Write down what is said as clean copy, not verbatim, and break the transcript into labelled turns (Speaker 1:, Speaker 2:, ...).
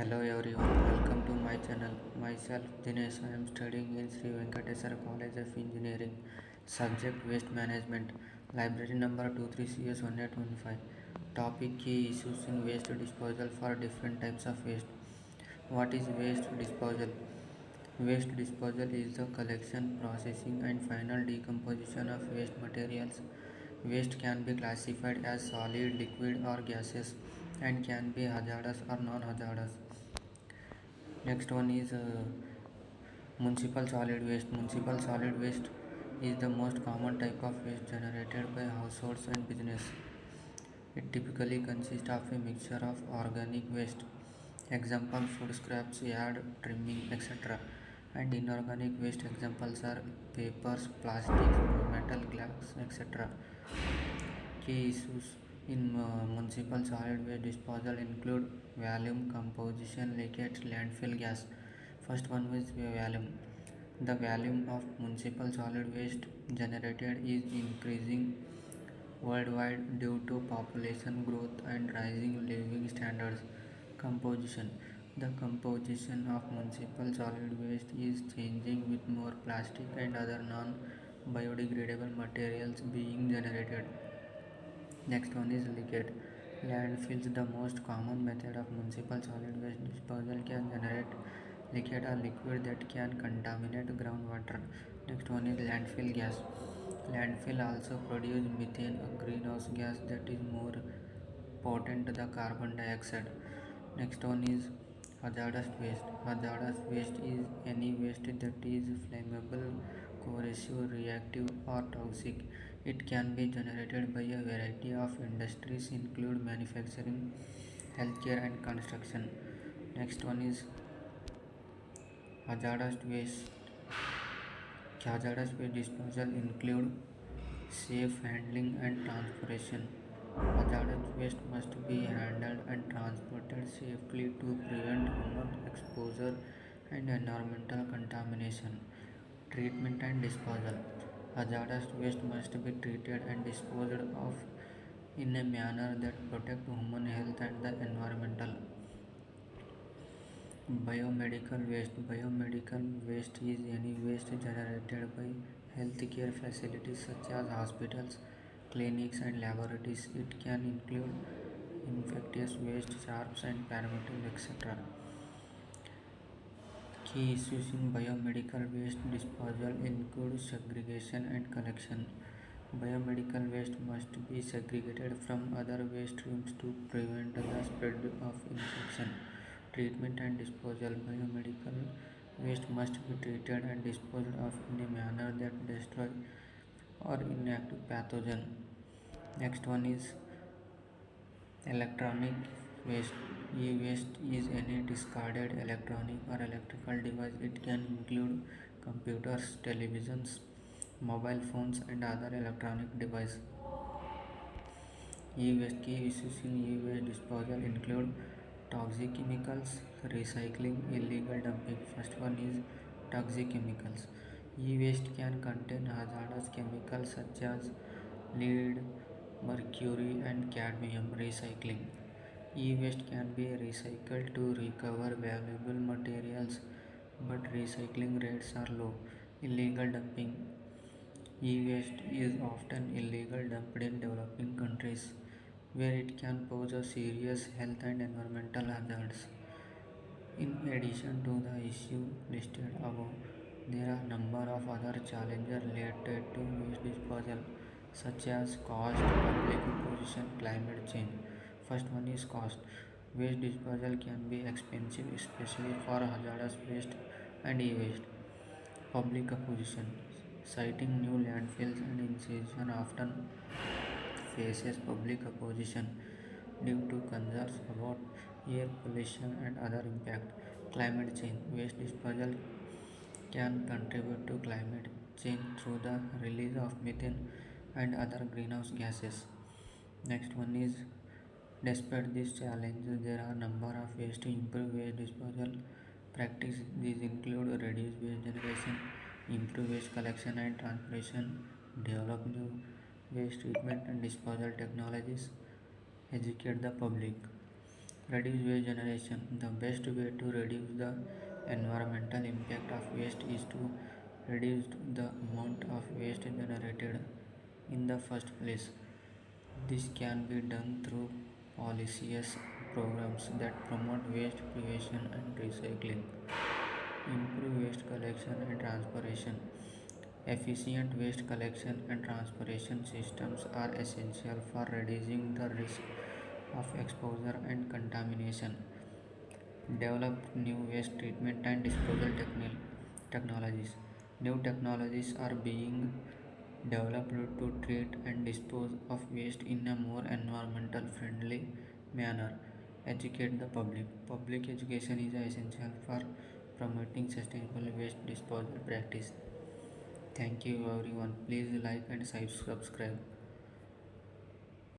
Speaker 1: Hello everyone, welcome to my channel. Myself Dinesh. I am studying in Sri Venkateswara College of Engineering, subject waste management, library number 23CS1815. Topic key issues in waste disposal for different types of waste. What is waste disposal? Waste disposal is the collection, processing, and final decomposition of waste materials. Waste can be classified as solid, liquid, or gaseous and can be hazardous or non hazardous. Next one is municipal solid waste. Municipal solid waste is the most common type of waste generated by households and business. It typically consists of a mixture of organic waste, example food scraps, yard trimming, etc., and inorganic waste. Examples are papers, plastics, metal, glass, etc. Key issues in municipal solid waste disposal include volume, composition, leakage, landfill gas. First one is volume. The volume of municipal solid waste generated is increasing worldwide due to population growth and rising living standards. Composition. The composition of municipal solid waste is changing with more plastic and other non biodegradable materials being generated. Next one is leakage. Landfills, the most common method of municipal solid waste disposal, can generate leakage or liquid that can contaminate groundwater. Next one is landfill gas. Landfill also produce methane, a greenhouse gas that is more potent than carbon dioxide. Next one is hazardous waste. Hazardous waste is any waste that is flammable, corrosive, reactive, or toxic. It can be generated by a variety of industries, include manufacturing, healthcare, and construction. Next one is hazardous waste. Hazardous waste disposal include safe handling and transportation. Hazardous waste must be handled and transported safely to prevent human exposure and environmental contamination. Treatment and disposal. Hazardous waste must be treated and disposed of in a manner that protects human health and the environmental. Biomedical waste. Biomedical waste is any waste generated by healthcare facilities such as hospitals, clinics, and laboratories. It can include infectious waste, sharps and paramedical, etc. Key issues in biomedical waste disposal include segregation and collection. Biomedical waste must be segregated from other waste streams to prevent the spread of infection. Treatment and disposal. Biomedical waste must be treated and disposed of in a manner that destroys or inactive pathogen. Next one is electronic waste. E-waste is any discarded electronic or electrical device. It can include computers, televisions, mobile phones, and other electronic devices. E-waste. Key issues in e-waste disposal include toxic chemicals, recycling, illegal dumping. First one is toxic chemicals. E-waste can contain hazardous chemicals such as lead, mercury, and cadmium. Recycling. E-waste can be recycled to recover valuable materials, but recycling rates are low. Illegal dumping. E-waste is often illegal dumped in developing countries where it can pose a serious health and environmental hazards. In addition to the issue listed above, there are a number of other challenges related to waste disposal, such as cost, public opposition, climate change. First one is cost. Waste disposal can be expensive, especially for hazardous waste and e-waste. Public opposition. Citing new landfills and incision often faces public opposition due to concerns about air pollution and other impact. Climate change. Waste disposal can contribute to climate change through the release of methane and other greenhouse gases. Next one is despite these challenges, there are a number of ways to improve waste disposal practice. These include reduce waste generation, improve waste collection and transportation, develop new waste treatment and disposal technologies, educate the public. Reduce waste generation. The best way to reduce the environmental impact of waste is to reduce the amount of waste generated in the first place. This can be done through policies programs that promote waste prevention and recycling, improve waste collection and transportation. Efficient waste collection and transportation systems are essential for reducing the risk of exposure and contamination. Develop new waste treatment and disposal technologies. New technologies are being developed to treat and dispose of waste in a more environmental friendly manner. Educate the public. Public education is essential for promoting sustainable waste disposal practice. Thank you everyone. Please like and subscribe.